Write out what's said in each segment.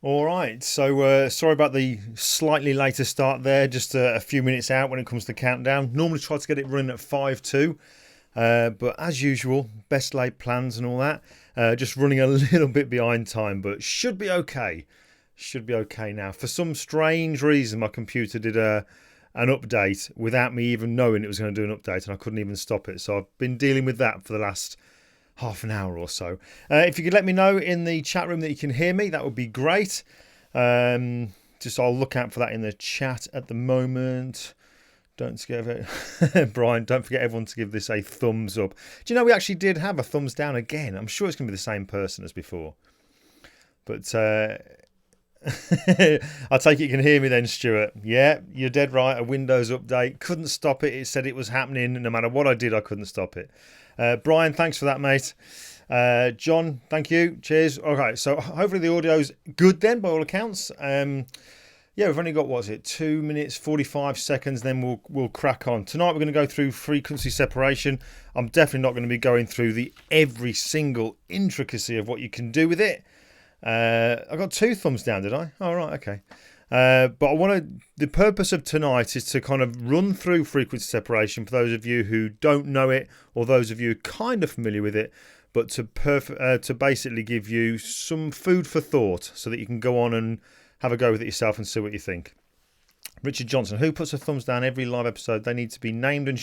All right, so sorry about the slightly later start there, just a few minutes out when it comes to countdown. Normally try to get it running at 5 to, but as usual, best laid plans and all that. Just running a little bit behind time, but should be okay. Should be okay now. For some strange reason, my computer did an update without me even knowing it was going to do an update, and I couldn't even stop it. So I've been dealing with that for the last half an hour or so. If you could let me know in the chat room that you can hear me, that would be great. Just I'll look out for that in the chat at the moment. Don't forget, Brian, don't forget everyone to give this a thumbs up. Do you know we actually did have a thumbs down again? I'm sure it's going to be the same person as before. But I take it you can hear me then, Stuart. Yeah, you're dead right. A Windows update. Couldn't stop it. It said it was happening. No matter what I did, I couldn't stop it. Brian, thanks for that, mate. John, thank you. Cheers. Okay, so hopefully the audio's good then, by all accounts. Yeah, we've only got, what's it, 2 minutes, 45 seconds, then we'll crack on. Tonight we're going to go through frequency separation. I'm definitely not going to be going through every single intricacy of what you can do with it. I got 2 thumbs down, did I? Oh, right, okay. But the purpose of tonight is to kind of run through frequency separation for those of you who don't know it, or those of you kind of familiar with it, but to basically give you some food for thought so that you can go on and have a go with it yourself and see what you think. Richard Johnson, who puts a thumbs down every live episode? They need to be named and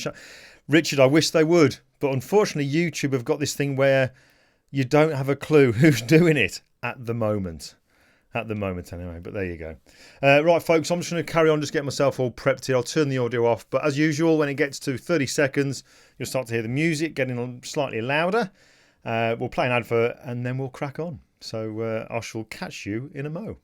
Richard, I wish they would, but unfortunately YouTube have got this thing where you don't have a clue who's doing it at the moment. At the moment anyway, but there you go. Right, folks, I'm just going to carry on, just get myself all prepped here. I'll turn the audio off, but as usual, when it gets to 30 seconds, you'll start to hear the music getting slightly louder. We'll play an advert and then we'll crack on. So I shall catch you in a mo.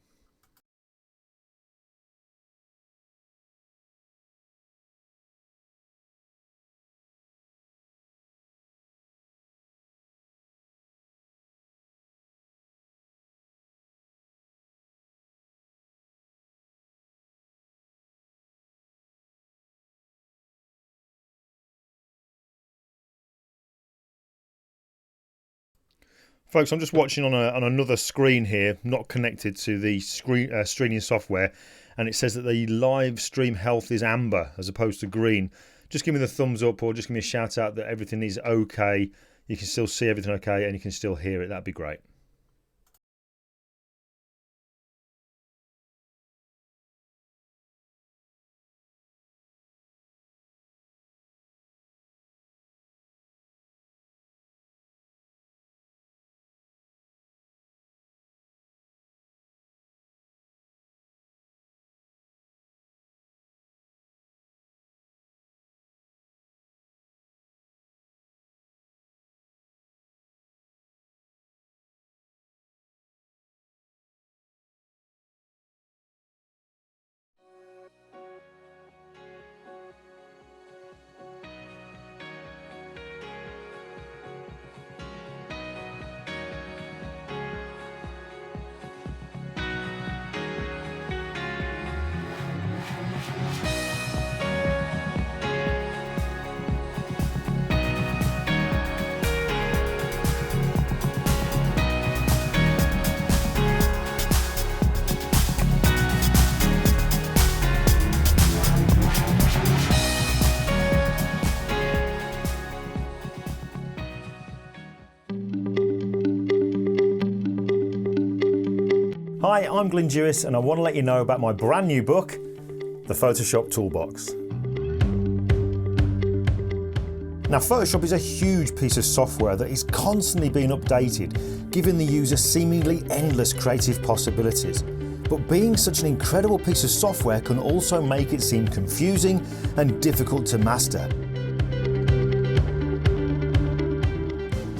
Folks, I'm just watching on another screen here, not connected to the streaming software, and it says that the live stream health is amber as opposed to green. Just give me the thumbs up, or just give me a shout out that everything is okay. You can still see everything okay, and you can still hear it. That'd be great. Hi, I'm Glyn Dewis, and I want to let you know about my brand new book, The Photoshop Toolbox. Now, Photoshop is a huge piece of software that is constantly being updated, giving the user seemingly endless creative possibilities. But being such an incredible piece of software can also make it seem confusing and difficult to master.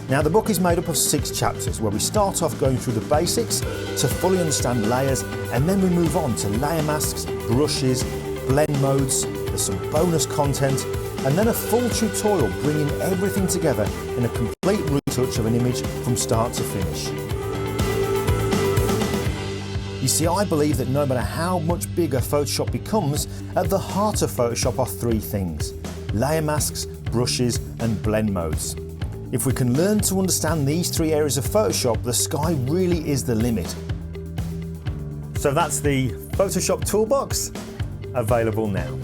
Now, the book is made up of 6 chapters where we start off going through the basics to fully understand layers, and then we move on to layer masks, brushes, blend modes, there's some bonus content, and then a full tutorial bringing everything together in a complete retouch of an image from start to finish. You see, I believe that no matter how much bigger Photoshop becomes, at the heart of Photoshop are 3 things: layer masks, brushes, and blend modes. If we can learn to understand these 3 areas of Photoshop, the sky really is the limit. So that's the Photoshop Toolbox available now.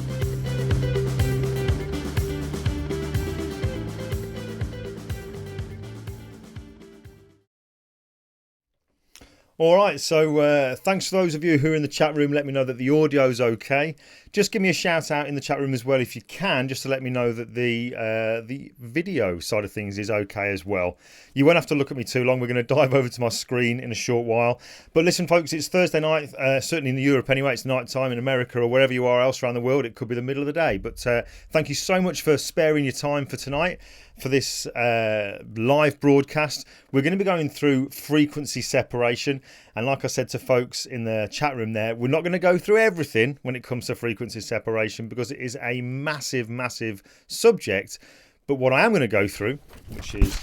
All right, so thanks to those of you who are in the chat room. Let me know that the audio's okay. Just give me a shout out in the chat room as well if you can, just to let me know that the video side of things is okay as well. You won't have to look at me too long. We're going to dive over to my screen in a short while. But listen, folks, it's Thursday night, certainly in Europe anyway. It's night time in America or wherever you are else around the world. It could be the middle of the day. But thank you so much for sparing your time for tonight for this live broadcast. We're going to be going through frequency separation. And like I said to folks in the chat room there, we're not going to go through everything when it comes to frequency separation because it is a massive, massive subject. But what I am going to go through, which is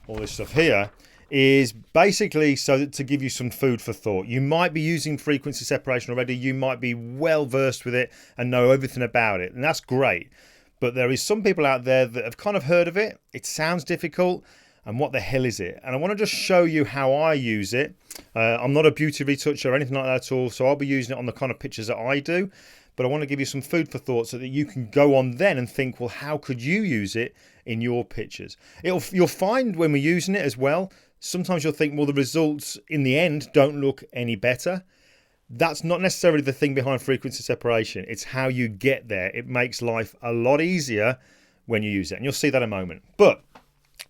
all this stuff here, is basically so that to give you some food for thought. You might be using frequency separation already. You might be well versed with it and know everything about it. And that's great. But there is some people out there that have kind of heard of it. It sounds difficult. And what the hell is it? And I want to just show you how I use it. I'm not a beauty retoucher or anything like that at all, so I'll be using it on the kind of pictures that I do. But I want to give you some food for thought so that you can go on then and think, well, how could you use it in your pictures? You'll find when we're using it as well, sometimes you'll think, well, the results in the end don't look any better. That's not necessarily the thing behind frequency separation. It's how you get there. It makes life a lot easier when you use it. And you'll see that in a moment. But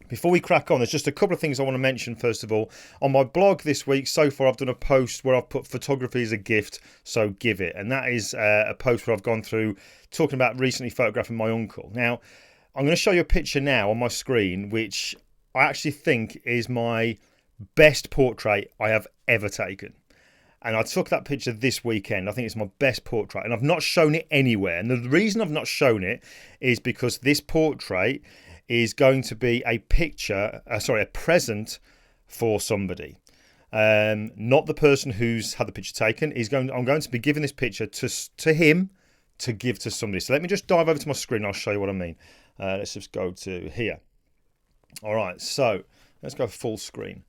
before we crack on, there's just a couple of things I want to mention. First of all, on my blog this week, so far I've done a post where I've put photography as a gift, so give it. And that is a post where I've gone through talking about recently photographing my uncle. Now, I'm going to show you a picture now on my screen, which I actually think is my best portrait I have ever taken. And I took that picture this weekend. I think it's my best portrait. And I've not shown it anywhere. And the reason I've not shown it is because this portrait is going to be a a present for somebody. Not the person who's had the picture taken. I'm going to be giving this picture to him to give to somebody. So let me just dive over to my screen and I'll show you what I mean. Let's just go to here. All right, so let's go full screen.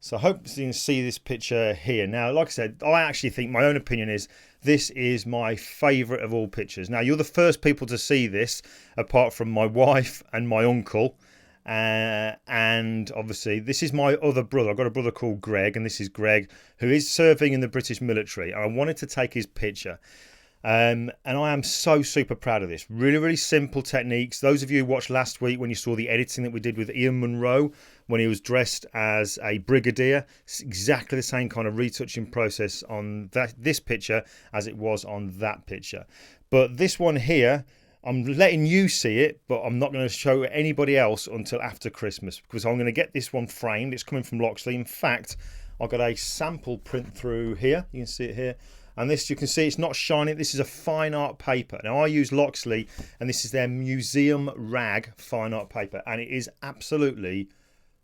So I hope you can see this picture here. Now, like I said, I actually think my own opinion is this is my favourite of all pictures. Now, you're the first people to see this, apart from my wife and my uncle. And obviously, this is my other brother. I've got a brother called Greg, and this is Greg, who is serving in the British military. And I wanted to take his picture. And I am so super proud of this. Really, really simple techniques. Those of you who watched last week when you saw the editing that we did with Ian Munro when he was dressed as a brigadier, it's exactly the same kind of retouching process on this picture as it was on that picture. But this one here, I'm letting you see it, but I'm not going to show anybody else until after Christmas because I'm going to get this one framed. It's coming from Loxley. In fact, I've got a sample print through here. You can see it here. And this, you can see it's not shiny. This is a fine art paper. Now, I use Loxley, and this is their museum rag fine art paper. And it is absolutely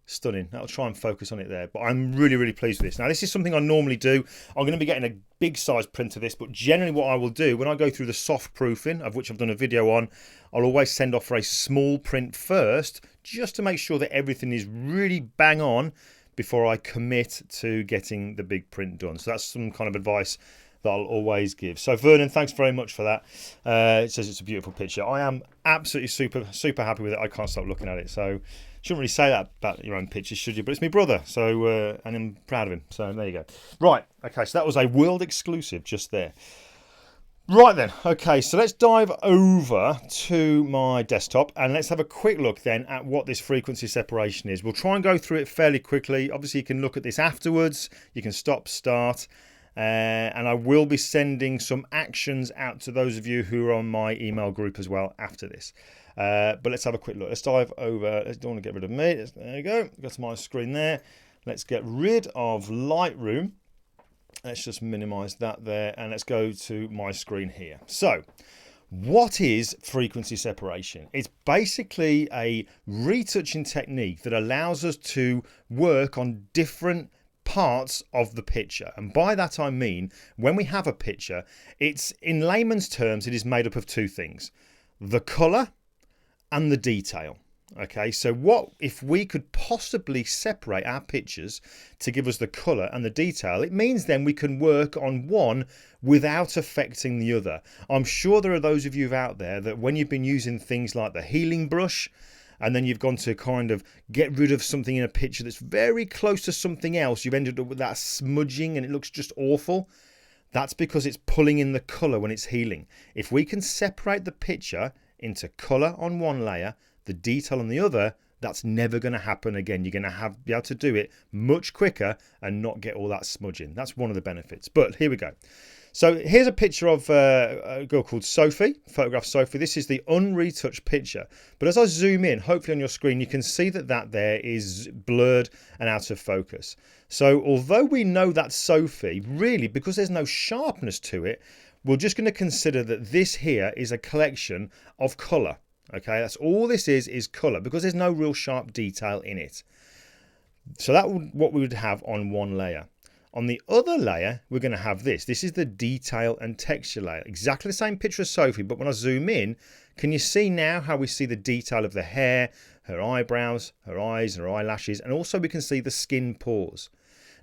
stunning. I'll try and focus on it there. But I'm really, really pleased with this. Now, this is something I normally do. I'm going to be getting a big size print of this. But generally what I will do, when I go through the soft proofing, of which I've done a video on, I'll always send off for a small print first, just to make sure that everything is really bang on before I commit to getting the big print done. So that's some kind of advice that I'll always give. So Vernon, thanks very much for that. It says it's a beautiful picture. I am absolutely super happy with it. I can't stop looking at it. So you shouldn't really say that about your own pictures, should you? But it's my brother, so and I'm proud of him. So there you go. Right, okay, so that was a world exclusive just there. Right then, okay, so let's dive over to my desktop and let's have a quick look then at what this frequency separation is. We'll try and go through it fairly quickly. Obviously, you can look at this afterwards. You can stop, start. And I will be sending some actions out to those of you who are on my email group as well after this. But let's have a quick look. Let's dive over. Don't want to get rid of me. There you go. Got to my screen there. Let's get rid of Lightroom. Let's just minimize that there. And let's go to my screen here. So what is frequency separation? It's basically a retouching technique that allows us to work on different parts of the picture. And by that I mean, when we have a picture, it's, in layman's terms, it is made up of two things: the colour and the detail. Okay, so what if we could possibly separate our pictures to give us the colour and the detail? It means then we can work on one without affecting the other. I'm sure there are those of you out there that when you've been using things like the healing brush, and then you've gone to kind of get rid of something in a picture that's very close to something else, you've ended up with that smudging and it looks just awful. That's because it's pulling in the colour when it's healing. If we can separate the picture into colour on one layer, the detail on the other, that's never going to happen again. You're going to be able to do it much quicker and not get all that smudging. That's one of the benefits. But here we go. So here's a picture of a girl called Sophie, photograph Sophie. This is the unretouched picture. But as I zoom in, hopefully on your screen, you can see that there is blurred and out of focus. So although we know that's Sophie, really, because there's no sharpness to it, we're just going to consider that this here is a collection of colour. Okay, that's all this is colour, because there's no real sharp detail in it. So that's what we would have on one layer. On the other layer, we're going to have this. This is the detail and texture layer. Exactly the same picture as Sophie, but when I zoom in, can you see now how we see the detail of the hair, her eyebrows, her eyes, her eyelashes, and also we can see the skin pores.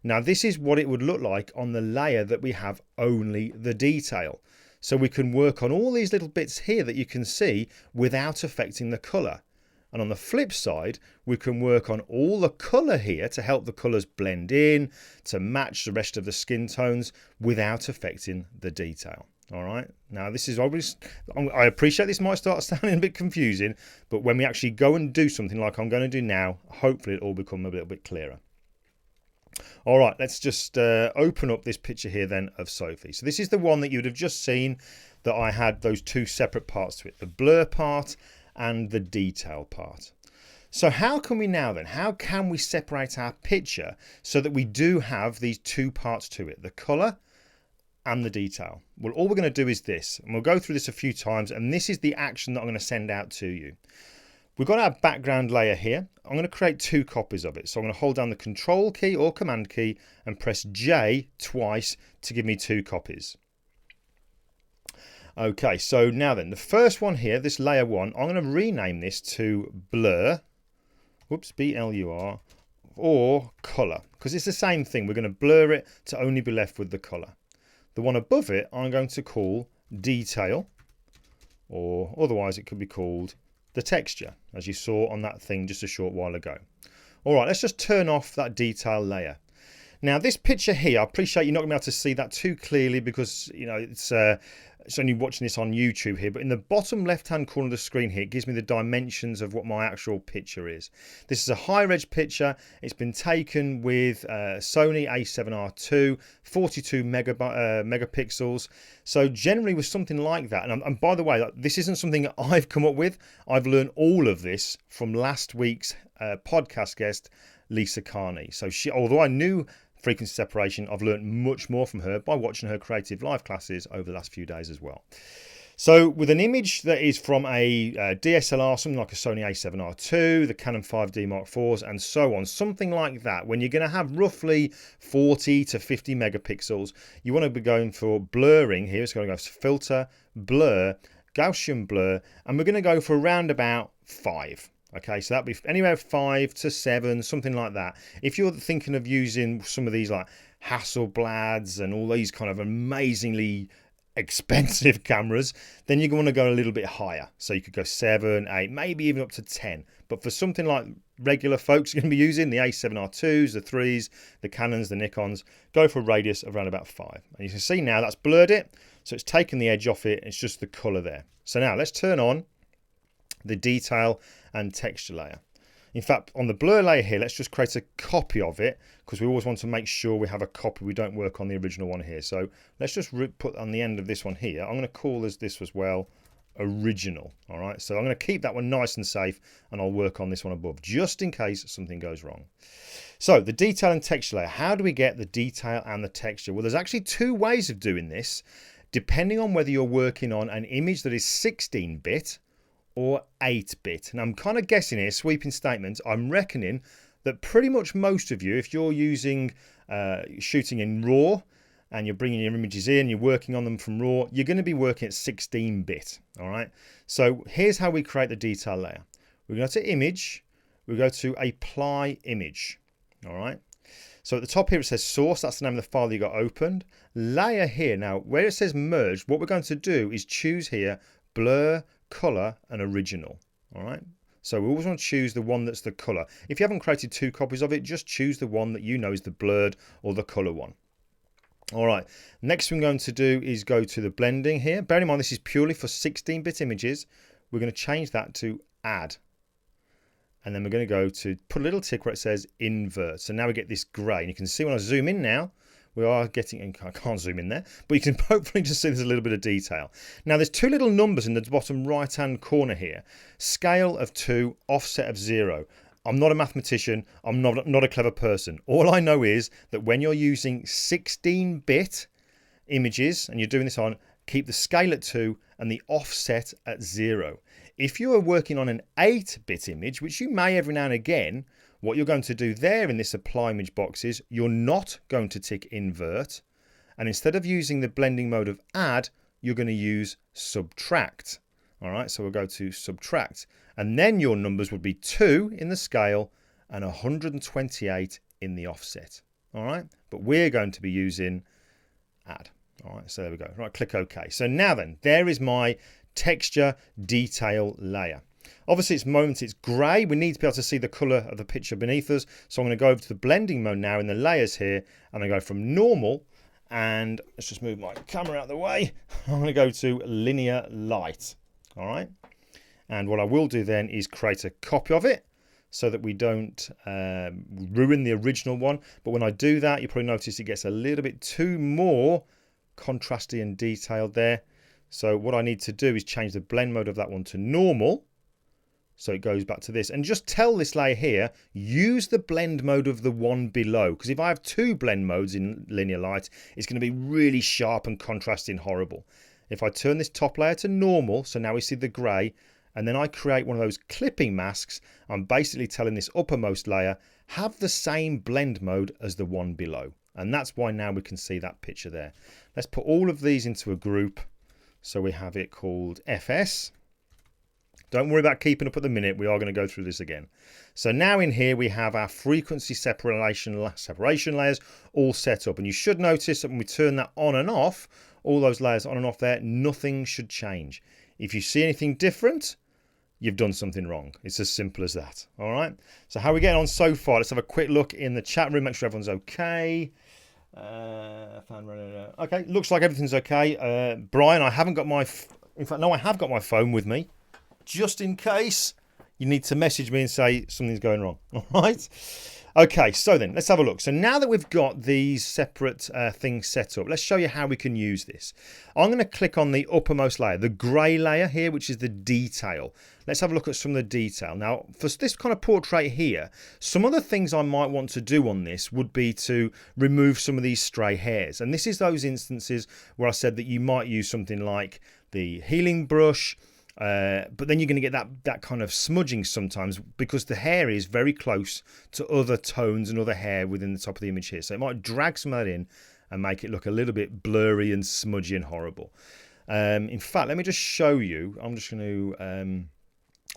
Now, this is what it would look like on the layer that we have only the detail. So we can work on all these little bits here that you can see without affecting the colour. And on the flip side, we can work on all the colour here to help the colours blend in, to match the rest of the skin tones without affecting the detail. All right. Now, this is obvious. I appreciate this might start sounding a bit confusing, but when we actually go and do something like I'm going to do now, hopefully it'll all become a little bit clearer. All right, let's just open up this picture here then of Sophie. So this is the one that you would have just seen, that I had those two separate parts to it, the blur part and the detail part. So how can we now then, how can we separate our picture so that we do have these two parts to it, the colour and the detail? Well, all we're going to do is this, and we'll go through this a few times, and this is the action that I'm going to send out to you. We've got our background layer here. I'm going to create two copies of it. So I'm going to hold down the Control key or Command key and press J twice to give me two copies. Okay, so now then, the first one here, this layer one, I'm going to rename this to Blur, whoops, B-L-U-R, or Colour, because it's the same thing. We're going to blur it to only be left with the colour. The one above it, I'm going to call Detail, or otherwise it could be called the texture, as you saw on that thing just a short while ago. All right, let's just turn off that detail layer. Now, this picture here, I appreciate you're not going to be able to see that too clearly because, you know, it's only watching this on YouTube here, but in the bottom left-hand corner of the screen here, it gives me the dimensions of what my actual picture is. This is a high-res picture. It's been taken with Sony a7R II, 42 megapixels. So generally with something like that, and by the way, this isn't something I've come up with. I've learned all of this from last week's podcast guest, Lisa Carney. So although I knew frequency separation, I've learned much more from her by watching her creative live classes over the last few days as well. So with an image that is from a DSLR, something like a Sony a7R II, the Canon 5D Mark IVs and so on, something like that, when you're going to have roughly 40 to 50 megapixels, you want to be going for blurring here. It's going to go for filter, blur, Gaussian blur, and we're going to go for around about 5. Okay, so that'd be anywhere 5 to 7, something like that. If you're thinking of using some of these like Hasselblads and all these kind of amazingly expensive cameras, then you're going to go a little bit higher. So you could go 7, 8, maybe even up to 10. But for something like regular folks are going to be using the A7R2s, the 3s, the Canons, the Nikons, go for a radius of around about 5. And you can see now that's blurred it. So it's taken the edge off it. It's just the colour there. So now let's turn on the detail and texture layer. In fact, on the blur layer here, let's just create a copy of it because we always want to make sure we have a copy. We don't work on the original one here. So let's just put on the end of this one here. I'm going to call this as well, original. All right. So I'm going to keep that one nice and safe and I'll work on this one above just in case something goes wrong. So the detail and texture layer, how do we get the detail and the texture? Well, there's actually two ways of doing this, depending on whether you're working on an image that is 16-bit or 8-bit. And I'm kind of guessing here, sweeping statements, I'm reckoning that pretty much most of you, if you're using shooting in RAW and you're bringing your images in, you're working on them from RAW, you're going to be working at 16-bit. All right. So here's how we create the detail layer. we go to image, we go to apply image. All right. So at the top here it says source, that's the name of the file you got opened. Layer here, now where it says merge, what we're going to do is choose here blur, color and original. All right. So we always want to choose the one that's the color. If you haven't created 2 copies of it, just choose the one that you know is the blurred or the color one. All right, next thing we're going to do is go to the blending here. Bear in mind this is purely for 16-bit images. We're going to change that to add. And then we're going to go to put a little tick where it says invert. So now we get this grey. And you can see when I zoom in now, we are getting, and I can't zoom in there, but you can hopefully just see there's a little bit of detail. Now there's 2 little numbers in the bottom right-hand corner here. Scale of 2, offset of 0. I'm not a mathematician. I'm not a clever person. All I know is that when you're using 16-bit images and you're doing this on, keep the scale at 2 and the offset at 0. If you are working on an 8-bit image, which you may every now and again, what you're going to do there in this apply image box is you're not going to tick invert. And instead of using the blending mode of add, you're going to use subtract. All right, so we'll go to subtract. And then your numbers would be 2 in the scale and 128 in the offset. All right, but we're going to be using add. All right, so there we go. Right, click OK. So now then, there is my texture detail layer. Obviously, it's grey. We need to be able to see the colour of the picture beneath us. So I'm going to go over to the blending mode now in the layers here, and I go from normal, and let's just move my camera out of the way. I'm going to go to linear light. All right. And what I will do then is create a copy of it so that we don't ruin the original one. But when I do that, you probably notice it gets a little bit too more contrasty and detailed there. So what I need to do is change the blend mode of that one to normal. So it goes back to this. And just tell this layer here, use the blend mode of the one below. Because if I have 2 blend modes in linear light, it's going to be really sharp and contrasting horrible. If I turn this top layer to normal, so now we see the grey, and then I create one of those clipping masks, I'm basically telling this uppermost layer, have the same blend mode as the one below. And that's why now we can see that picture there. Let's put all of these into a group. So we have it called FS. Don't worry about keeping up at the minute. We are going to go through this again. So now in here we have our frequency separation layers all set up. And you should notice that when we turn that on and off, all those layers on and off there, nothing should change. If you see anything different, you've done something wrong. It's as simple as that. All right. So how are we getting on so far? Let's have a quick look in the chat room. Make sure everyone's okay. Okay, looks like everything's okay. Brian, I haven't got my... In fact, no, I have got my phone with me. Just in case you need to message me and say something's going wrong. All right. Okay, so then let's have a look. So now that we've got these separate things set up, let's show you how we can use this. I'm going to click on the uppermost layer, the grey layer here, which is the detail. Let's have a look at some of the detail. Now, for this kind of portrait here, some of the things I might want to do on this would be to remove some of these stray hairs. And this is those instances where I said that you might use something like the healing brush, but then you're going to get that kind of smudging sometimes because the hair is very close to other tones and other hair within the top of the image here. So it might drag some of that in and make it look a little bit blurry and smudgy and horrible. In fact, let me just show you. I'm just going to...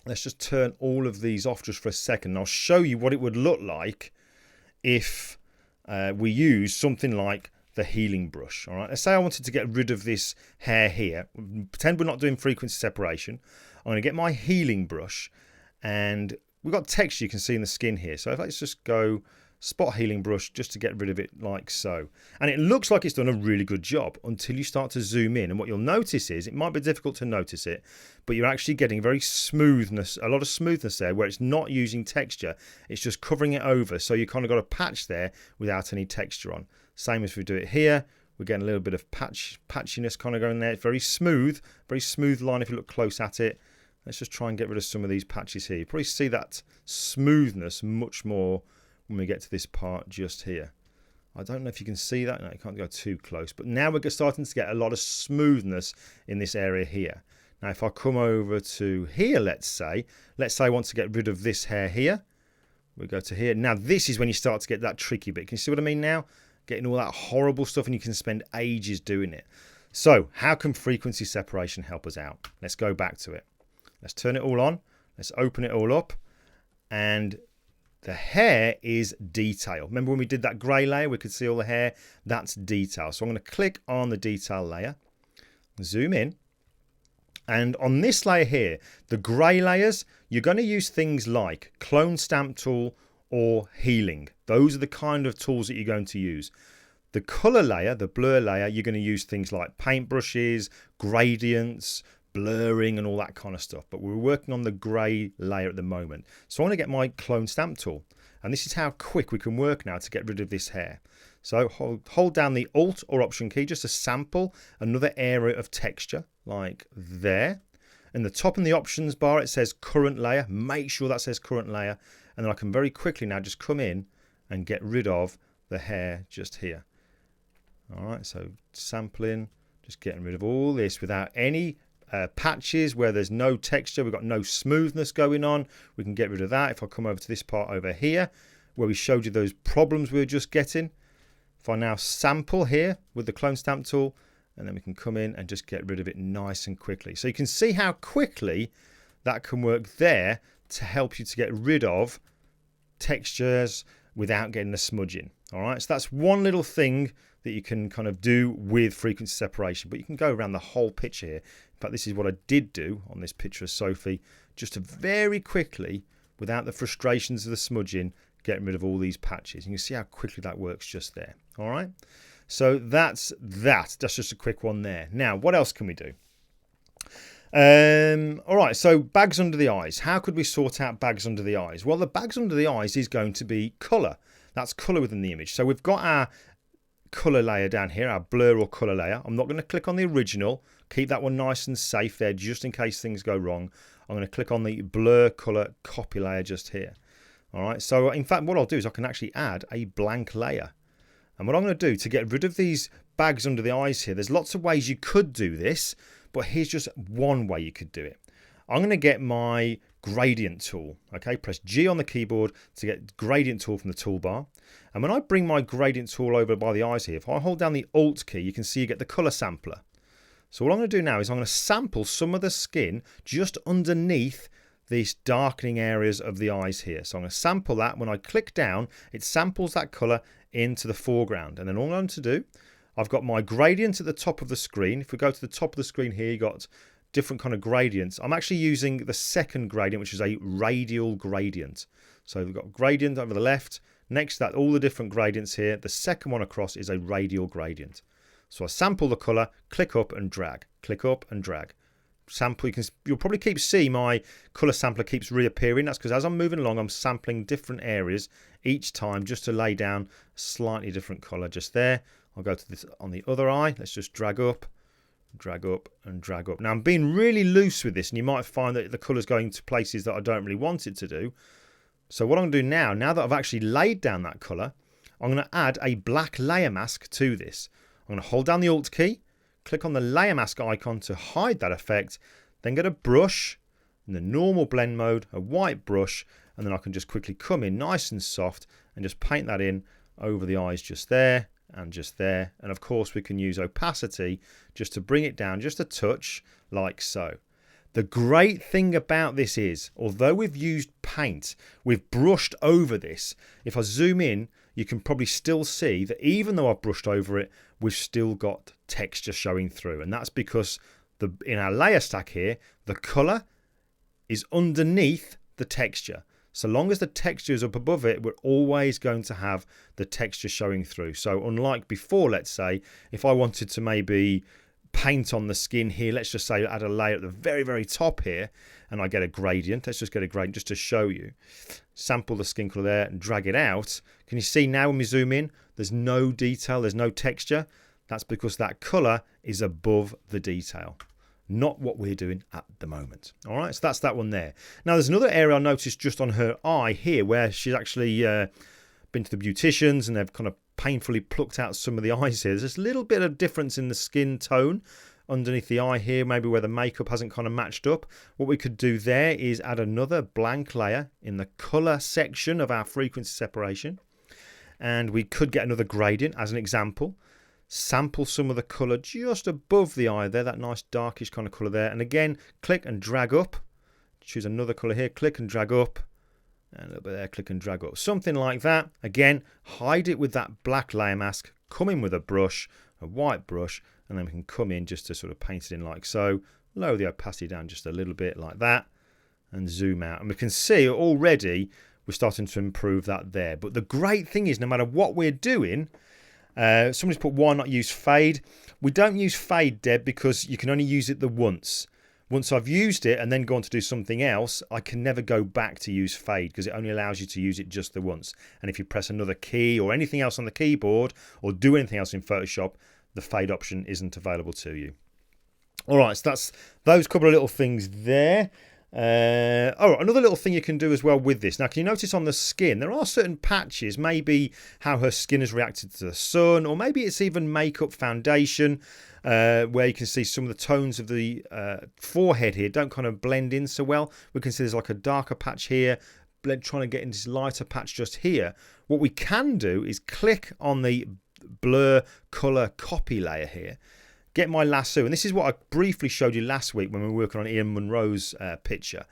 let's just turn all of these off just for a second. I'll show you what it would look like if we use something like the healing brush. All right, let's say I wanted to get rid of this hair here. Pretend we're not doing frequency separation. I'm going to get my healing brush, and we've got texture you can see in the skin here. So let's just go spot healing brush just to get rid of it like so. And it looks like it's done a really good job until you start to zoom in. And what you'll notice is, it might be difficult to notice it, but you're actually getting very smoothness, a lot of smoothness there where it's not using texture. It's just covering it over. So you kind of got a patch there without any texture on. Same as we do it here. We're getting a little bit of patchiness kind of going there. It's very smooth line if you look close at it. Let's just try and get rid of some of these patches here. You probably see that smoothness much more when we get to this part just here. I don't know if you can see that. No, you can't go too close. But now we're starting to get a lot of smoothness in this area here. Now, if I come over to here, let's say I want to get rid of this hair here. We'll go to here. Now, this is when you start to get that tricky bit. Can you see what I mean now? Getting all that horrible stuff, and you can spend ages doing it. So how can frequency separation help us out? Let's go back to it. Let's turn it all on. Let's open it all up, and the hair is detail. Remember when we did that grey layer, we could see all the hair? That's detail. So I'm going to click on the detail layer, zoom in, and on this layer here, the grey layers, you're going to use things like clone stamp tool or healing. Those are the kind of tools that you're going to use. The colour layer, the blur layer, you're going to use things like paintbrushes, gradients, blurring and all that kind of stuff. But we're working on the grey layer at the moment. So I'm going to get my clone stamp tool. And this is how quick we can work now to get rid of this hair. So hold down the Alt or Option key just to sample another area of texture, like there. In the top in the options bar, it says current layer. Make sure that says current layer. And then I can very quickly now just come in and get rid of the hair just here. All right, so sampling, just getting rid of all this without any patches where there's no texture. We've got no smoothness going on. We can get rid of that. If I come over to this part over here where we showed you those problems we were just getting, if I now sample here with the clone stamp tool, and then we can come in and just get rid of it nice and quickly. So you can see how quickly that can work there to help you to get rid of textures without getting the smudging. All right, so that's one little thing that you can kind of do with frequency separation, but you can go around the whole picture here. In fact, this is what I did do on this picture of Sophie, just to very quickly, without the frustrations of the smudging, getting rid of all these patches. You can see how quickly that works just there. All right, so that's just a quick one there. Now, what else can we do? All right, so bags under the eyes. How could we sort out bags under the eyes? Well, the bags under the eyes is going to be colour. That's colour within the image. So we've got our colour layer down here, our blur or colour layer. I'm not going to click on the original. Keep that one nice and safe there just in case things go wrong. I'm going to click on the blur colour copy layer just here. All right, so in fact what I'll do is I can actually add a blank layer. And what I'm going to do to get rid of these bags under the eyes here, there's lots of ways you could do this, but here's just one way you could do it. I'm going to get my gradient tool. Okay, press G on the keyboard to get gradient tool from the toolbar. And when I bring my gradient tool over by the eyes here, if I hold down the Alt key, you can see you get the color sampler. So what I'm going to do now is I'm going to sample some of the skin just underneath these darkening areas of the eyes here. So I'm going to sample that. When I click down, it samples that color into the foreground. And then all I'm going to do, I've got my gradient at the top of the screen. If we go to the top of the screen here, you got different kind of gradients. I'm actually using the second gradient, which is a radial gradient. So we've got gradient over the left. Next to that, all the different gradients here. The second one across is a radial gradient. So I sample the color, click up and drag, click up and drag. Sample, you'll probably keep see my color sampler keeps reappearing. That's because as I'm moving along, I'm sampling different areas each time just to lay down a slightly different color just there. I'll go to this on the other eye. Let's just drag up and drag up. Now I'm being really loose with this, and you might find that the color's going to places that I don't really want it to do. So what I'm going to do now that I've actually laid down that color, I'm going to add a black layer mask to this. I'm going to hold down the Alt key, click on the layer mask icon to hide that effect, then get a brush in the normal blend mode, a white brush, and then I can just quickly come in nice and soft and just paint that in over the eyes just there and just there. And of course we can use opacity just to bring it down just a touch like so. The great thing about this is, although we've used paint, we've brushed over this. If I zoom in, you can probably still see that even though I've brushed over it, we've still got texture showing through. And that's because in our layer stack here, the color is underneath the texture. So long as the texture is up above it, we're always going to have the texture showing through. So unlike before, let's say, if I wanted to maybe paint on the skin here, let's just say add a layer at the very, very top here, and I get a gradient. Let's just get a gradient just to show you. Sample the skin color there and drag it out. Can you see now when we zoom in, there's no detail, there's no texture? That's because that color is above the detail. Not what we're doing at the moment. All right, so that's that one there. Now, there's another area I noticed just on her eye here where she's actually been to the beauticians and they've kind of painfully plucked out some of the eyes here. There's a little bit of difference in the skin tone underneath the eye here, maybe where the makeup hasn't kind of matched up. What we could do there is add another blank layer in the color section of our frequency separation. And we could get another gradient as an example. Sample some of the colour just above the eye there, that nice darkish kind of colour there. And again, click and drag up choose another colour here, click and drag up, and a little bit there, click and drag up. Something like that. Again, hide it with that black layer mask, come in with a brush, a white brush, and then we can come in just to sort of paint it in like so. Lower the opacity down just a little bit like that, and zoom out. And we can see already we're starting to improve that there. But the great thing is, no matter what we're doing, somebody's put, why not use fade? We don't use fade, Deb, because you can only use it the once. Once I've used it and then gone to do something else, I can never go back to use fade because it only allows you to use it just the once. And if you press another key or anything else on the keyboard or do anything else in Photoshop, the fade option isn't available to you. All right, so that's those couple of little things there. Oh, another little thing you can do as well with this. Now, can you notice on the skin, there are certain patches, maybe how her skin has reacted to the sun, or maybe it's even makeup foundation, where you can see some of the tones of the forehead here don't kind of blend in so well. We can see there's like a darker patch here, trying to get into this lighter patch just here. What we can do is click on the blur color copy layer here, get my lasso, and this is what I briefly showed you last week when we were working on Ian Munro's picture,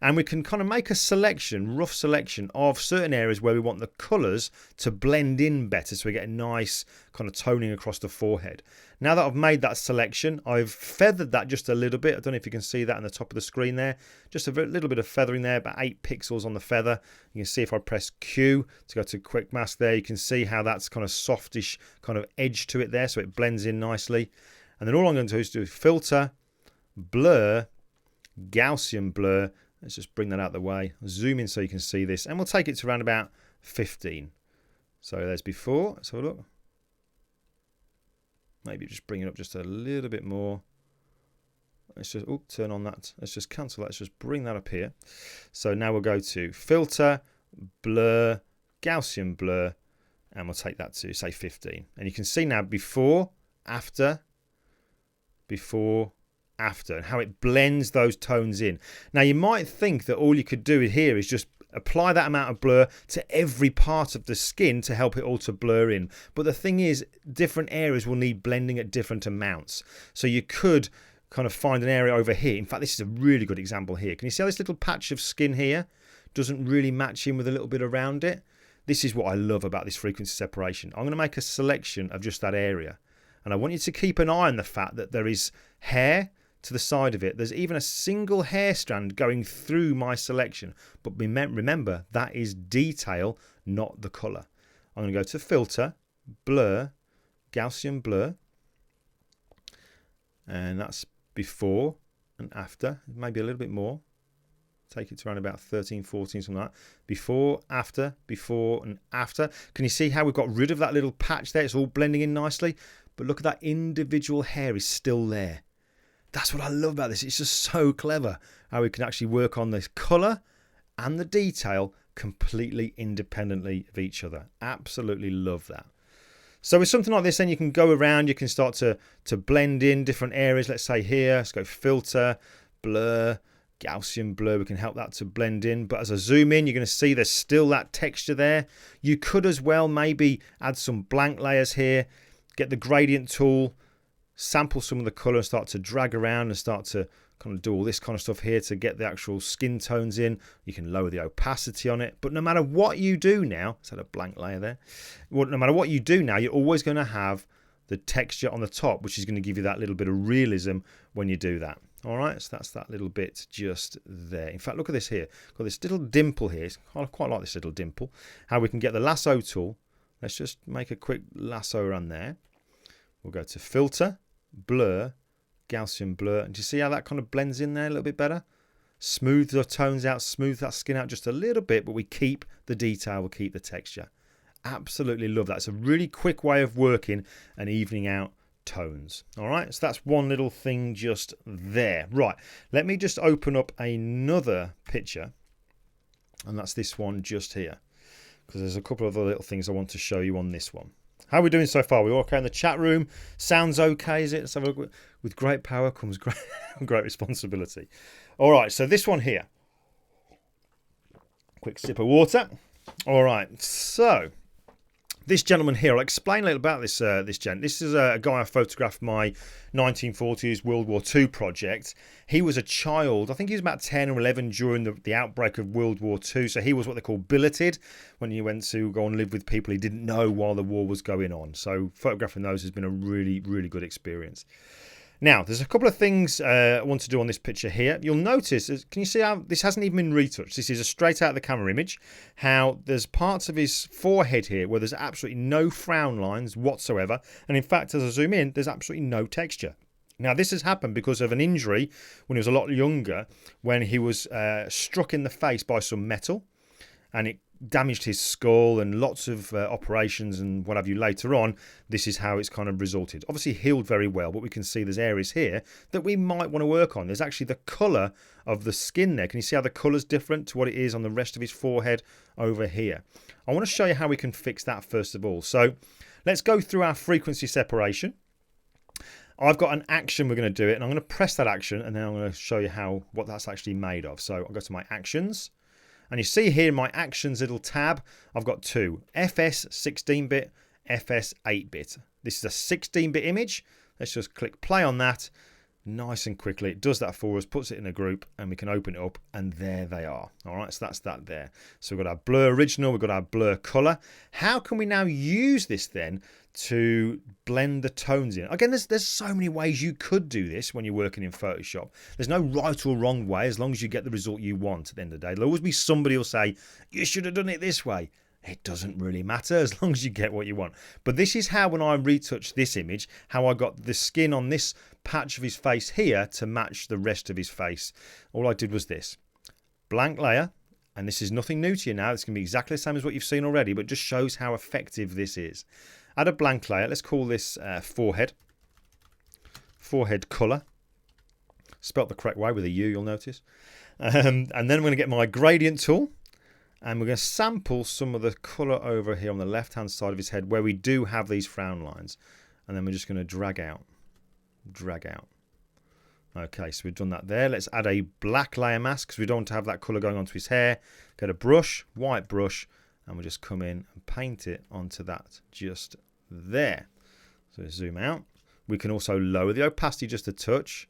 and we can kind of make a selection, rough selection of certain areas where we want the colours to blend in better, so we get a nice kind of toning across the forehead. Now that I've made that selection, I've feathered that just a little bit. I don't know if you can see that on the top of the screen there, just a little bit of feathering there, about 8 pixels on the feather. You can see if I press Q to go to quick mask there, you can see how that's kind of softish kind of edge to it there, so it blends in nicely. And then all I'm going to do is do filter, blur, Gaussian blur. Let's just bring that out of the way. Zoom in so you can see this. And we'll take it to around about 15. So there's before. Let's have a look. Maybe just bring it up just a little bit more. Let's just turn on that. Let's just cancel that. Let's just bring that up here. So now we'll go to filter, blur, Gaussian blur. And we'll take that to, say, 15. And you can see now before, after, and how it blends those tones in. Now you might think that all you could do here is just apply that amount of blur to every part of the skin to help it all to blur in, but the thing is, different areas will need blending at different amounts. So you could kind of find an area over here. In fact, this is a really good example here. Can you see how this little patch of skin here doesn't really match in with a little bit around it? This is what I love about this frequency separation. I'm going to make a selection of just that area. And I want you to keep an eye on the fact that there is hair to the side of it. There's even a single hair strand going through my selection. But remember, that is detail, not the colour. I'm going to go to filter, blur, Gaussian blur. And that's before and after. Maybe a little bit more. Take it to around about 13, 14, something like that. Before, and after. Can you see how we've got rid of that little patch there? It's all blending in nicely. But look at that individual hair is still there. That's what I love about this. It's just so clever how we can actually work on this colour and the detail completely independently of each other. Absolutely love that. So with something like this, then you can go around, you can start to blend in different areas. Let's say here, let's go filter, blur, Gaussian blur. We can help that to blend in. But as I zoom in, you're going to see there's still that texture there. You could as well maybe add some blank layers here. Get the gradient tool, sample some of the colour and start to drag around and start to kind of do all this kind of stuff here to get the actual skin tones in. You can lower the opacity on it. But no matter what you do now, let's add a blank layer there. Well, no matter what you do now, you're always going to have the texture on the top, which is going to give you that little bit of realism when you do that. All right, so that's that little bit just there. In fact, look at this here. Got this little dimple here. I quite like this little dimple. How we can get the lasso tool. Let's just make a quick lasso around there. We'll go to filter, blur, Gaussian blur. And do you see how that kind of blends in there a little bit better? Smooth the tones out, smooth that skin out just a little bit, but we keep the detail, we'll keep the texture. Absolutely love that. It's a really quick way of working and evening out tones. All right, so that's one little thing just there. Right, let me just open up another picture, and that's this one just here, because there's a couple of other little things I want to show you on this one. How are we doing so far? We all okay in the chat room? Sounds okay, is it? Let's have a look. With great power comes great responsibility. All right, so this one here. Quick sip of water. All right, so This gentleman here, I'll explain a little about this gent. This is a guy I photographed my 1940s World War II project. He was a child, I think he was about 10 or 11 during the outbreak of World War II. So he was what they call billeted, when he went to go and live with people he didn't know while the war was going on. So photographing those has been a really, really good experience. Now, there's a couple of things I want to do on this picture here. You'll notice, can you see how this hasn't even been retouched? This is a straight out of the camera image. How there's parts of his forehead here where there's absolutely no frown lines whatsoever. And in fact, as I zoom in, there's absolutely no texture. Now, this has happened because of an injury when he was a lot younger, when he was struck in the face by some metal. And it damaged his skull, and lots of operations and what have you later on. This is how it's kind of resulted. Obviously healed very well, but we can see there's areas here that we might want to work on. There's actually the colour of the skin there. Can you see how the colour's different to what it is on the rest of his forehead over here? I want to show you how we can fix that first of all. So let's go through our frequency separation. I've got an action we're going to do it, and I'm going to press that action, and then I'm going to show you what that's actually made of. So I'll go to my actions. And you see here in my actions little tab, I've got two, FS 16-bit, FS 8-bit. This is a 16-bit image. Let's just click play on that. Nice and quickly, it does that for us, puts it in a group, and we can open it up, and there they are. All right, so that's that there. So we've got our blur original, we've got our blur color. How can we now use this then to blend the tones in? Again, there's so many ways you could do this when you're working in Photoshop. There's no right or wrong way, as long as you get the result you want at the end of the day. There'll always be somebody who'll say, you should have done it this way. It doesn't really matter as long as you get what you want. But this is how, when I retouched this image, how I got the skin on this patch of his face here to match the rest of his face. All I did was this. Blank layer. And this is nothing new to you now. It's going to be exactly the same as what you've seen already, but just shows how effective this is. Add a blank layer. Let's call this forehead. Forehead colour. Spelt the correct way with a U, you'll notice. And then I'm going to get my gradient tool. And we're going to sample some of the colour over here on the left-hand side of his head where we do have these frown lines. And then we're just going to drag out. Drag out. Okay, so we've done that there. Let's add a black layer mask because we don't want to have that colour going onto his hair. Get a brush, white brush, and we'll just come in and paint it onto that just there. So let's zoom out. We can also lower the opacity just a touch.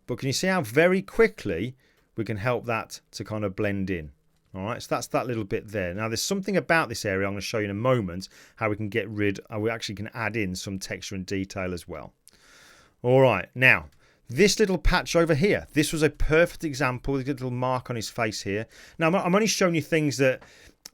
But can you see how very quickly we can help that to kind of blend in? All right, so that's that little bit there. Now, there's something about this area I'm going to show you in a moment, how we can get rid, we actually can add in some texture and detail as well. All right, now, this little patch over here, this was a perfect example. There's a little mark on his face here. Now, I'm only showing you things that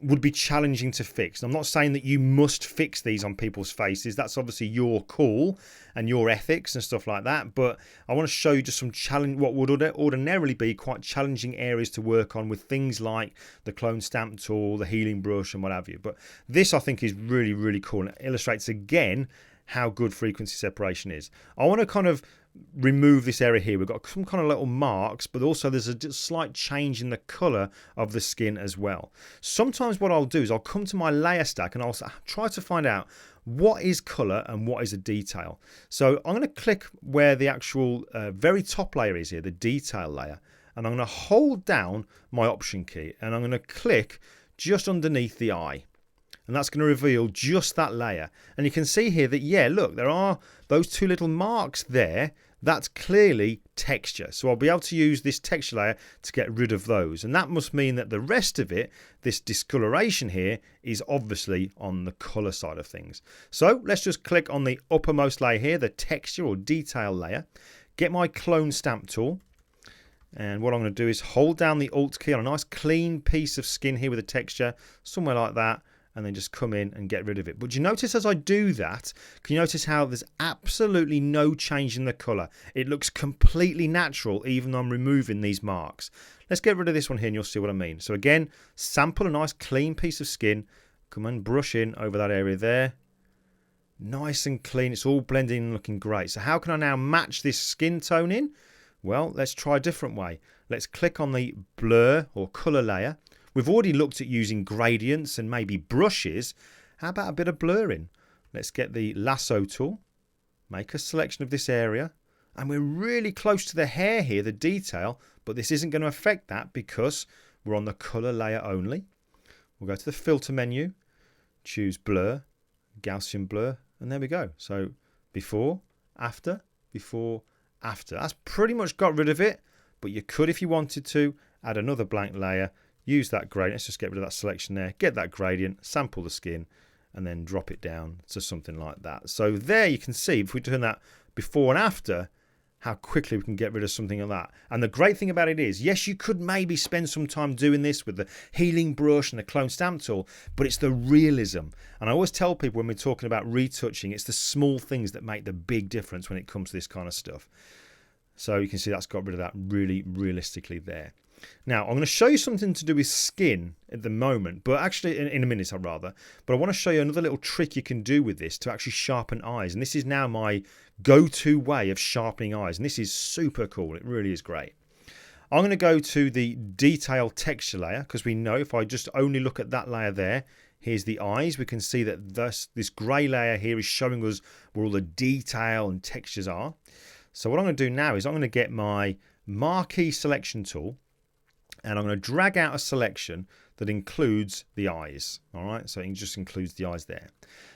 would be challenging to fix. I'm not saying that you must fix these on people's faces. That's obviously your call and your ethics and stuff like that. But I want to show you just some challenge, what would ordinarily be quite challenging areas to work on with things like the clone stamp tool, the healing brush and what have you. But this I think is really, really cool, and it illustrates again how good frequency separation is. I want to kind of remove this area here. We've got some kind of little marks, but also there's a slight change in the color of the skin as well. Sometimes what I'll do is I'll come to my layer stack and I'll try to find out what is color and what is a detail. So I'm going to click where the actual very top layer is here, the detail layer, and I'm going to hold down my option key and I'm going to click just underneath the eye. And that's going to reveal just that layer. And you can see here that, yeah, look, there are those two little marks there. That's clearly texture. So I'll be able to use this texture layer to get rid of those. And that must mean that the rest of it, this discoloration here, is obviously on the color side of things. So let's just click on the uppermost layer here, the texture or detail layer. Get my clone stamp tool. And what I'm going to do is hold down the Alt key on a nice clean piece of skin here with a texture, somewhere like that. And then just come in and get rid of it. But you notice as I do that, can you notice how there's absolutely no change in the colour? It looks completely natural even though I'm removing these marks. Let's get rid of this one here and you'll see what I mean. So again, sample a nice clean piece of skin. Come and brush in over that area there. Nice and clean. It's all blending and looking great. So how can I now match this skin tone in? Well, let's try a different way. Let's click on the blur or colour layer. We've already looked at using gradients and maybe brushes. How about a bit of blurring? Let's get the lasso tool, make a selection of this area, and we're really close to the hair here, the detail, but this isn't going to affect that because we're on the color layer only. We'll go to the filter menu, choose blur, Gaussian blur, and there we go. So before, after, before, after. That's pretty much got rid of it, but you could, if you wanted to, add another blank layer, use that gradient. Let's just get rid of that selection there, get that gradient, sample the skin, and then drop it down to something like that. So there you can see, if we turn that before and after, how quickly we can get rid of something like that. And the great thing about it is, yes, you could maybe spend some time doing this with the healing brush and the clone stamp tool, but it's the realism. And I always tell people when we're talking about retouching, it's the small things that make the big difference when it comes to this kind of stuff. So you can see that's got rid of that really realistically there. Now, I'm going to show you something to do with skin at the moment, but actually in a minute, I'd rather. But I want to show you another little trick you can do with this to actually sharpen eyes. And this is now my go-to way of sharpening eyes. And this is super cool. It really is great. I'm going to go to the detail texture layer because we know if I just only look at that layer there, here's the eyes. We can see that this grey layer here is showing us where all the detail and textures are. So what I'm going to do now is I'm going to get my marquee selection tool, and I'm going to drag out a selection that includes the eyes. All right, so it just includes the eyes there.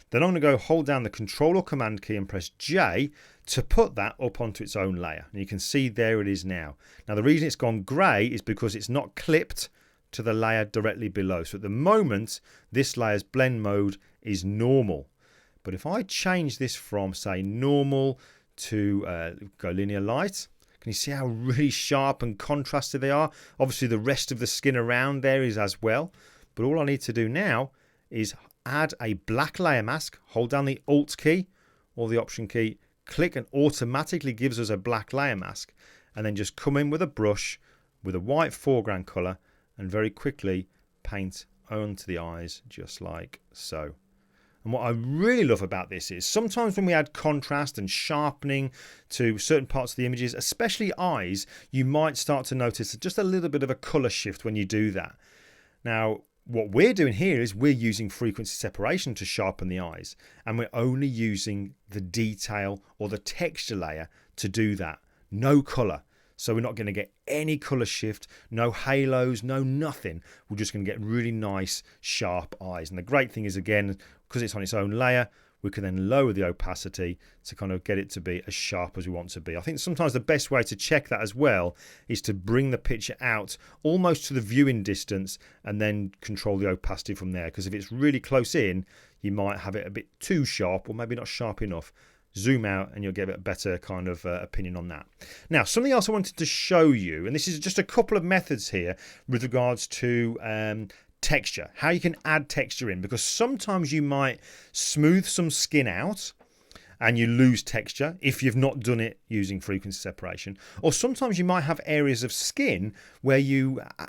Then I'm going to go hold down the Control or Command key and press J to put that up onto its own layer. And you can see there it is now. Now the reason it's gone grey is because it's not clipped to the layer directly below. So at the moment, this layer's blend mode is normal. But if I change this from, say, normal to go linear light, can you see how really sharp and contrasted they are? Obviously, the rest of the skin around there is as well. But all I need to do now is add a black layer mask, hold down the Alt key or the Option key, click, and automatically gives us a black layer mask. And then just come in with a brush with a white foreground colour and very quickly paint onto the eyes just like so. And what I really love about this is sometimes when we add contrast and sharpening to certain parts of the images, especially eyes, you might start to notice just a little bit of a colour shift when you do that. Now, what we're doing here is we're using frequency separation to sharpen the eyes, and we're only using the detail or the texture layer to do that. No colour. So we're not going to get any colour shift, no halos, no nothing. We're just going to get really nice, sharp eyes. And the great thing is, again, because it's on its own layer, we can then lower the opacity to kind of get it to be as sharp as we want to be. I think sometimes the best way to check that as well is to bring the picture out almost to the viewing distance and then control the opacity from there. Because if it's really close in, you might have it a bit too sharp or maybe not sharp enough. Zoom out and you'll get a better kind of opinion on that. Now, something else I wanted to show you, and this is just a couple of methods here with regards to texture, how you can add texture in, because sometimes you might smooth some skin out and you lose texture if you've not done it using frequency separation. Or sometimes you might have areas of skin where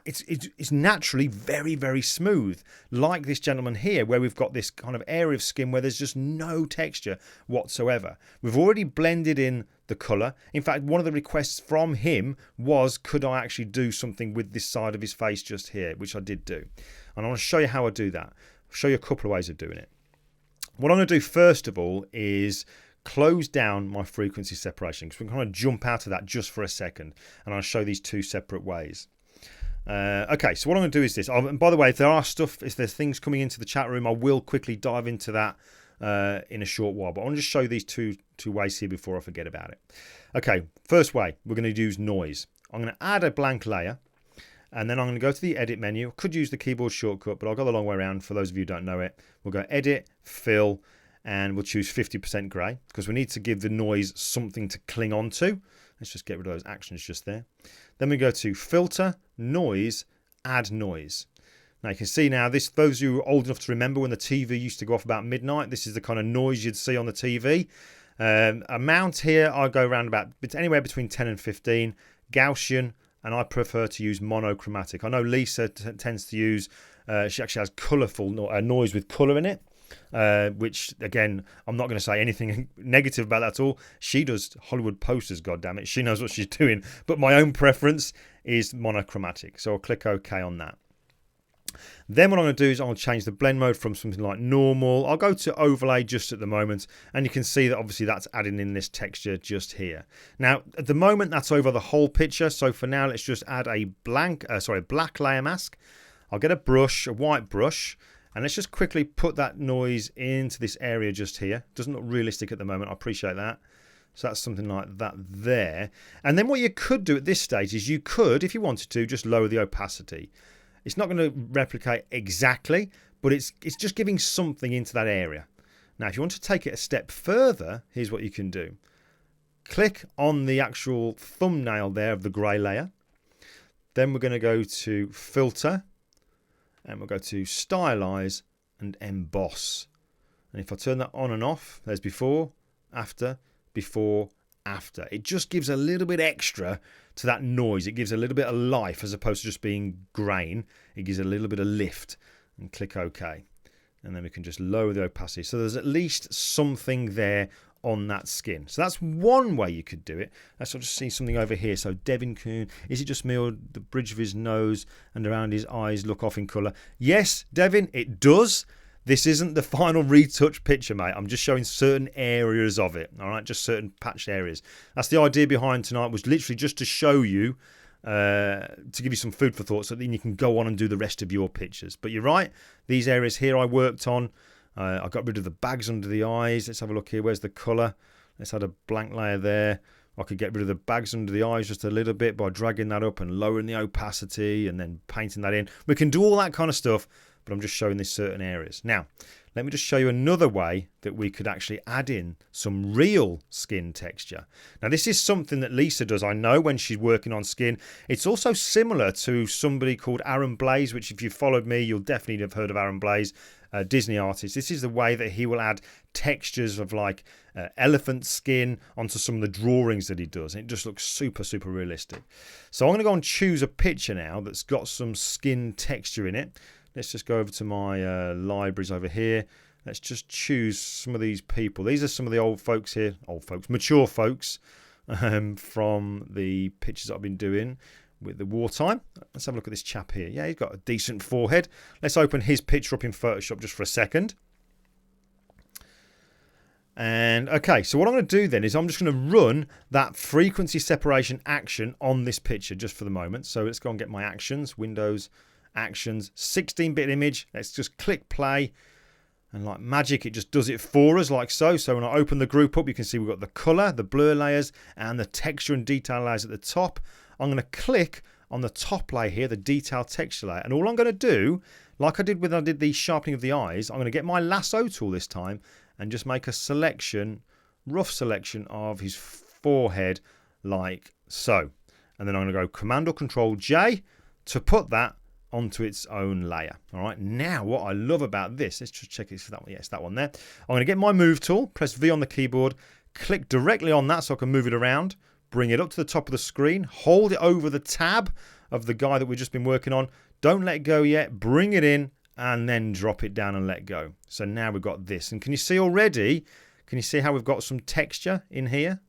it's naturally very, very smooth, like this gentleman here, where we've got this kind of area of skin where there's just no texture whatsoever. We've already blended in the colour. In fact, one of the requests from him was, could I actually do something with this side of his face just here, which I did do. And I want to show you how I do that. I'll show you a couple of ways of doing it. What I'm going to do first of all is close down my frequency separation, because we're going to jump out of that just for a second, and I'll show these two separate ways. Okay, so what I'm going to do is this. And by the way, if there's things coming into the chat room, I will quickly dive into that in a short while. But I want to just show these two ways here before I forget about it. Okay, first way, we're going to use noise. I'm going to add a blank layer. And then I'm going to go to the edit menu. I could use the keyboard shortcut, but I'll go the long way around for those of you who don't know it. We'll go edit, fill, and we'll choose 50% grey because we need to give the noise something to cling on to. Let's just get rid of those actions just there. Then we go to filter, noise, add noise. Now you can see now this, those of you who are old enough to remember when the TV used to go off about midnight, this is the kind of noise you'd see on the TV. Amount here, I go around about anywhere between 10 and 15. Gaussian, and I prefer to use monochromatic. I know Lisa tends to use, she actually has colourful noise with colour in it, which, again, I'm not going to say anything negative about that at all. She does Hollywood posters, goddammit. She knows what she's doing. But my own preference is monochromatic. So I'll click OK on that. Then what I'm going to do is I'll change the blend mode from something like normal. I'll go to overlay just at the moment, and you can see that obviously that's adding in this texture just here. Now at the moment that's over the whole picture, so for now let's just add a black layer mask. I'll get a brush, a white brush, And let's just quickly put that noise into this area just here. Doesn't look realistic at the moment. I appreciate that. So that's something like that there. And then what you could do at this stage is you could, if you wanted to, just lower the opacity. It's not going to replicate exactly, but it's just giving something into that area. Now, if you want to take it a step further, here's what you can do. Click on the actual thumbnail there of the grey layer. Then we're going to go to Filter. And we'll go to Stylize and Emboss. And if I turn that on and off, there's before, after, before, after. It just gives a little bit extra to that noise. It gives a little bit of life as opposed to just being grain. It gives a little bit of lift. And click OK. And then we can just lower the opacity. So there's at least something there on that skin. So that's one way you could do it. Let's just see something over here. So Devin Coon, is it just me or the bridge of his nose and around his eyes look off in colour? Yes, Devin, it does. This isn't the final retouch picture, mate. I'm just showing certain areas of it. All right, just certain patched areas. That's the idea behind tonight, was literally just to show you, to give you some food for thought, so then you can go on and do the rest of your pictures. But you're right, these areas here I worked on. I got rid of the bags under the eyes. Let's have a look here. Where's the colour? Let's add a blank layer there. I could get rid of the bags under the eyes just a little bit by dragging that up and lowering the opacity and then painting that in. We can do all that kind of stuff, but I'm just showing these certain areas. Now, let me just show you another way that we could actually add in some real skin texture. Now, this is something that Lisa does, I know, when she's working on skin. It's also similar to somebody called Aaron Blaise, which if you've followed me, you'll definitely have heard of Aaron Blaise. Disney artist. This is the way that he will add textures of like elephant skin onto some of the drawings that he does. It just looks super, super realistic. So I'm going to go and choose a picture now that's got some skin texture in it. Let's just go over to my libraries over here. Let's just choose some of these people. These are some of the old folks here. Old folks, mature folks from the pictures that I've been doing with the wartime. Let's have a look at this chap here. Yeah, he's got a decent forehead. Let's open his picture up in Photoshop just for a second. And okay, so what I'm going to do then is I'm just going to run that frequency separation action on this picture just for the moment. So let's go and get my actions, Windows, actions, 16-bit image. Let's just click play. And like magic, it just does it for us like so. So when I open the group up, you can see we've got the colour, the blur layers, and the texture and detail layers at the top. I'm going to click on the top layer here, the detail texture layer. And all I'm going to do, like I did when I did the sharpening of the eyes, I'm going to get my lasso tool this time and just make a selection, rough selection of his forehead like so. And then I'm going to go Command or Control J to put that onto its own layer. All right, now what I love about this, let's just check it's that one. Yes, that one there. I'm going to get my move tool, press V on the keyboard, click directly on that so I can move it around, bring it up to the top of the screen, hold it over the tab of the guy that we've just been working on. Don't let go yet, bring it in and then drop it down and let go. So now we've got this. And can you see already, can you see how we've got some texture in here?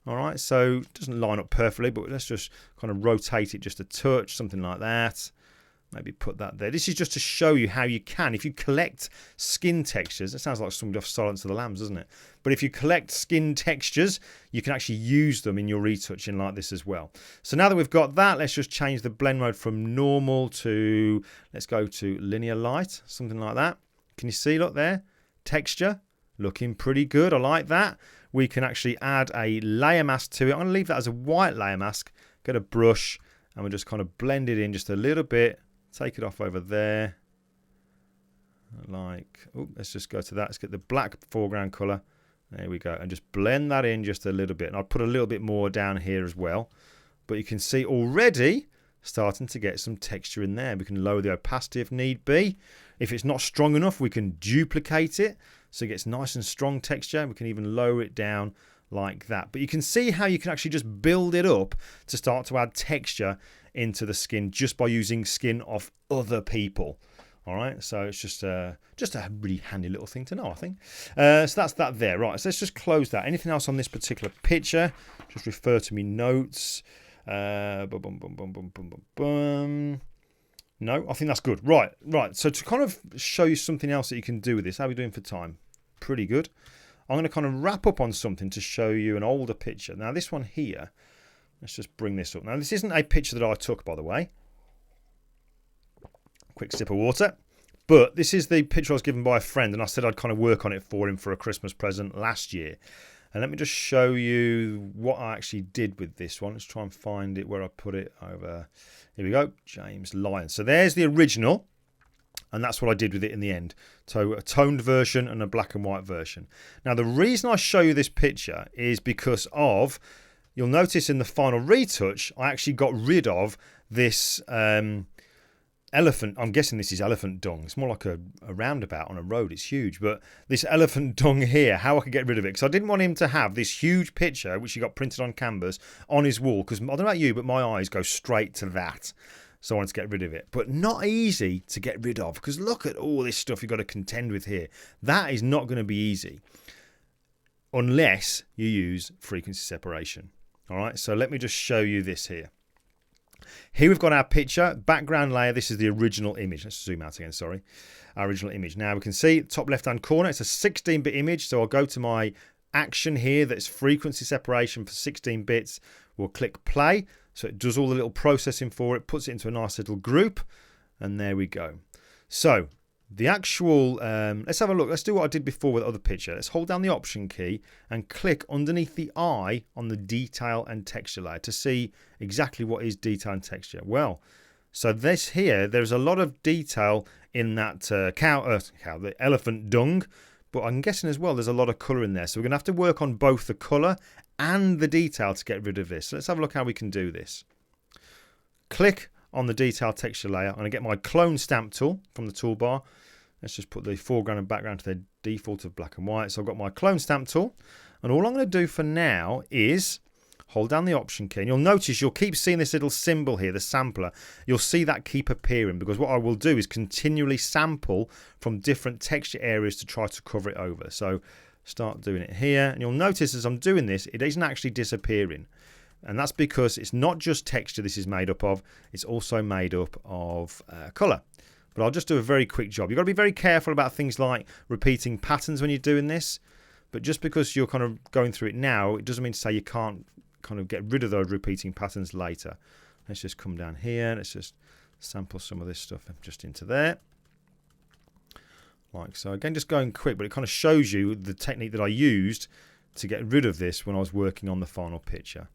All right, so it doesn't line up perfectly, but let's just kind of rotate it just a touch, something like that. Maybe put that there. This is just to show you how you can, if you collect skin textures, it sounds like somebody off Silence of the Lambs, doesn't it? But if you collect skin textures, you can actually use them in your retouching like this as well. So now that we've got that, let's just change the blend mode from normal to, let's go to linear light, something like that. Can you see, look there, texture, looking pretty good. I like that. We can actually add a layer mask to it. I'm going to leave that as a white layer mask, get a brush, and we'll just kind of blend it in just a little bit. Take it off over there. Like, oh, let's just go to that. Let's get the black foreground colour. There we go. And just blend that in just a little bit. And I'll put a little bit more down here as well. But you can see already starting to get some texture in there. We can lower the opacity if need be. If it's not strong enough, we can duplicate it so it gets nice and strong texture. We can even lower it down like that. But you can see how you can actually just build it up to start to add texture into the skin just by using skin of other people. All right, so it's just a really handy little thing to know, I think. So that's that there. Right, so let's just close that. Anything else on this particular picture? Just refer to me notes. No, I think that's good. Right. So to kind of show you something else that you can do with this, how are we doing for time? Pretty good. I'm going to kind of wrap up on something to show you an older picture. Now, this one here, let's just bring this up. Now, this isn't a picture that I took, by the way. Quick sip of water. But this is the picture I was given by a friend, and I said I'd kind of work on it for him for a Christmas present last year. And let me just show you what I actually did with this one. Let's try and find it where I put it over. Here we go, James Lyon. So there's the original, and that's what I did with it in the end. So a toned version and a black and white version. Now the reason I show you this picture is because of, you'll notice in the final retouch, I actually got rid of this elephant. I'm guessing this is elephant dung. It's more like a roundabout on a road. It's huge. But this elephant dung here, how I could get rid of it. Because I didn't want him to have this huge picture, which he got printed on canvas, on his wall. Because I don't know about you, but my eyes go straight to that. So I wanted to get rid of it. But not easy to get rid of. Because look at all this stuff you've got to contend with here. That is not going to be easy. Unless you use frequency separation. All right. So let me just show you this here. Here we've got our picture, background layer. This is the original image. Let's zoom out again, sorry. Our original image. Now we can see top left-hand corner, it's a 16-bit image. So I'll go to my action here that's frequency separation for 16 bits. We'll click play. So it does all the little processing for it, puts it into a nice little group. And there we go. So the actual, let's have a look. Let's do what I did before with the other picture. Let's hold down the option key and click underneath the eye on the detail and texture layer to see exactly what is detail and texture. Well, so this here, there's a lot of detail in that the elephant dung, but I'm guessing as well there's a lot of colour in there. So we're going to have to work on both the colour and the detail to get rid of this. So let's have a look how we can do this. Click on the detail texture layer. I'm going to get my clone stamp tool from the toolbar. Let's just put the foreground and background to their default of black and white. So I've got my clone stamp tool. And all I'm going to do for now is hold down the option key. And you'll notice you'll keep seeing this little symbol here, the sampler. You'll see that keep appearing because what I will do is continually sample from different texture areas to try to cover it over. So start doing it here. And you'll notice as I'm doing this, it isn't actually disappearing. And that's because it's not just texture this is made up of, it's also made up of colour. But I'll just do a very quick job. You've got to be very careful about things like repeating patterns when you're doing this. But just because you're kind of going through it now, it doesn't mean to say you can't kind of get rid of those repeating patterns later. Let's just come down here. Let's just sample some of this stuff just into there. Like so. Again, just going quick, but it kind of shows you the technique that I used to get rid of this when I was working on the final picture.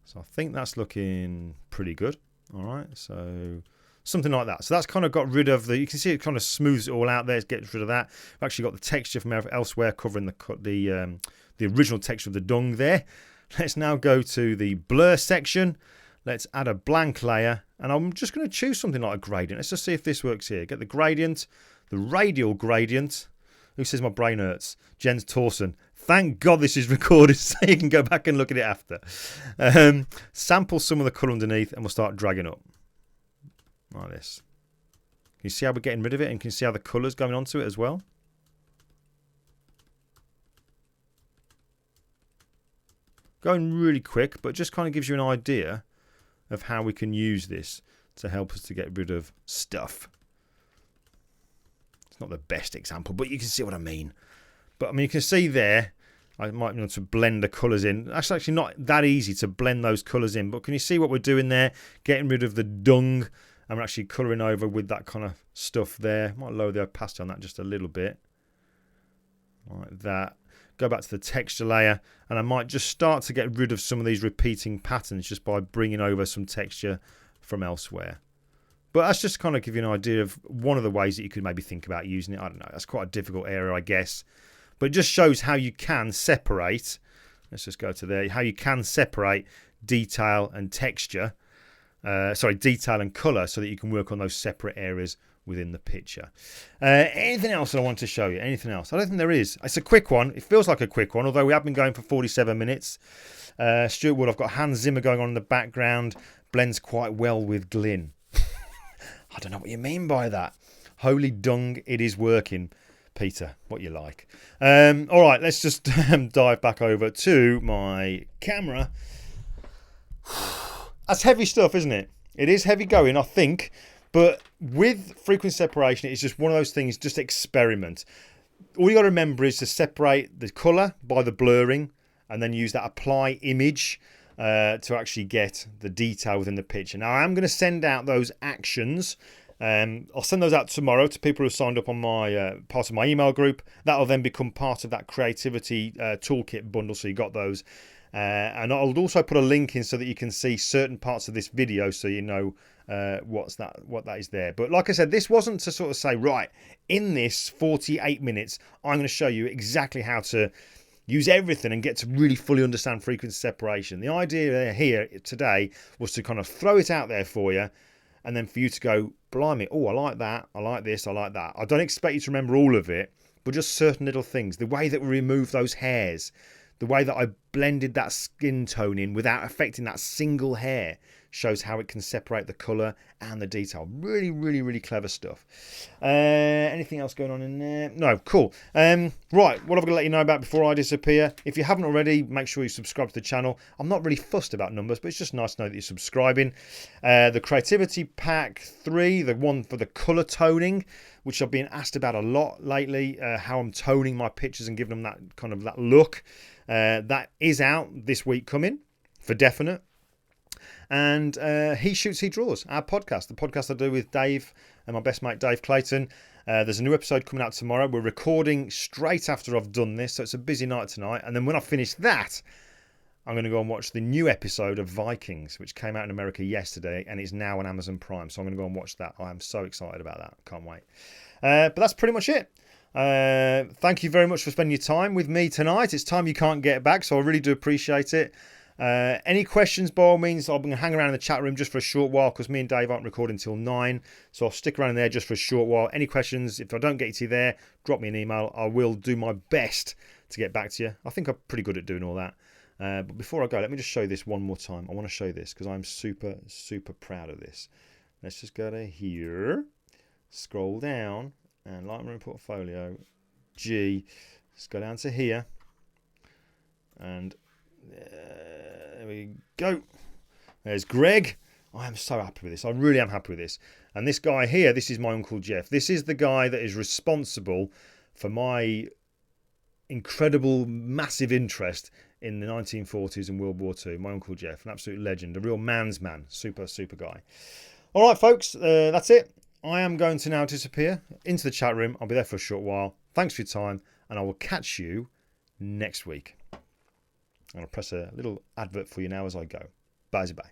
So I think that's looking pretty good. All right, so something like that. So that's kind of got rid of the, you can see it kind of smooths it all out there. It gets rid of that. We've actually got the texture from elsewhere covering the original texture of the dung there. Let's now go to the blur section. Let's add a blank layer. And I'm just going to choose something like a gradient. Let's just see if this works here. Get the gradient, the radial gradient. Who says my brain hurts? Jens Torsen. Thank God this is recorded so you can go back and look at it after. Sample some of the colour underneath and we'll start dragging up. Like this. Can you see how we're getting rid of it and can you see how the colour's going onto it as well? Going really quick, but just kind of gives you an idea of how we can use this to help us to get rid of stuff. It's not the best example, but you can see what I mean. But I mean, you can see there, I might want to blend the colours in. That's actually not that easy to blend those colours in, but can you see what we're doing there? Getting rid of the dung, and we're actually colouring over with that kind of stuff there. Might lower the opacity on that just a little bit. Like that. Go back to the texture layer, and I might just start to get rid of some of these repeating patterns just by bringing over some texture from elsewhere. But that's just kind of give you an idea of one of the ways that you could maybe think about using it. I don't know. That's quite a difficult area, I guess. But it just shows how you can separate. Let's just go to there. How you can separate detail and texture. Detail and colour so that you can work on those separate areas within the picture. Anything else that I want to show you? Anything else? I don't think there is. It's a quick one. It feels like a quick one, although we have been going for 47 minutes. Stuart Wood, I've got Hans Zimmer going on in the background. Blends quite well with Glyn. I don't know what you mean by that. Holy dung, it is working. Peter, what you like. All right, let's just dive back over to my camera. That's heavy stuff, isn't it? It is heavy going, I think. But with frequency separation, it's just one of those things, just experiment. All you got to remember is to separate the colour by the blurring and then use that apply image to actually get the detail within the picture. Now, I am going to send out those actions I'll send those out tomorrow to people who signed up on my part of my email group. That'll then become part of that creativity toolkit bundle, so you got those. And I'll also put a link in so that you can see certain parts of this video, so you know what that is there. But like I said, this wasn't to sort of say, right, in this 48 minutes, I'm going to show you exactly how to use everything and get to really fully understand frequency separation. The idea here today was to kind of throw it out there for you, and then for you to go, blimey, oh, I like that, I like this, I like that. I don't expect you to remember all of it, but just certain little things. The way that we remove those hairs, the way that I blended that skin tone in without affecting that single hair, shows how it can separate the colour and the detail. Really, really, really clever stuff. Anything else going on in there? No, cool. Right, what I'm going to let you know about before I disappear. If you haven't already, make sure you subscribe to the channel. I'm not really fussed about numbers, but it's just nice to know that you're subscribing. The Creativity Pack 3, the one for the colour toning, which I've been asked about a lot lately, how I'm toning my pictures and giving them that kind of that look. That is out this week coming, for definite. And He Shoots, He Draws, our podcast, the podcast I do with Dave and my best mate Dave Clayton. There's a new episode coming out tomorrow. We're recording straight after I've done this, so it's a busy night tonight. And then when I finish that, I'm going to go and watch the new episode of Vikings, which came out in America yesterday and is now on Amazon Prime. So I'm going to go and watch that. I am so excited about that. Can't wait. But that's pretty much it. Thank you very much for spending your time with me tonight. It's time you can't get back, so I really do appreciate it. Any questions, by all means, I'm going to hang around in the chat room just for a short while because me and Dave aren't recording until 9, so I'll stick around in there just for a short while. Any questions, if I don't get to you there, drop me an email. I will do my best to get back to you. I think I'm pretty good at doing all that. But before I go, let me just show you this one more time. I want to show you this because I'm super, super proud of this. Let's just go to here, scroll down, and Lightroom Portfolio, G. Let's go down to here, and there we go. There's Greg. I am so happy with this. I really am happy with this. And this guy here, this is my Uncle Jeff. This is the guy that is responsible for my incredible, massive interest in the 1940s and World War II. My Uncle Jeff, an absolute legend, a real man's man. Super, super guy. All right, folks, that's it. I am going to now disappear into the chat room. I'll be there for a short while. Thanks for your time, and I will catch you next week. I'm going to press a little advert for you now as I go. Bye-bye.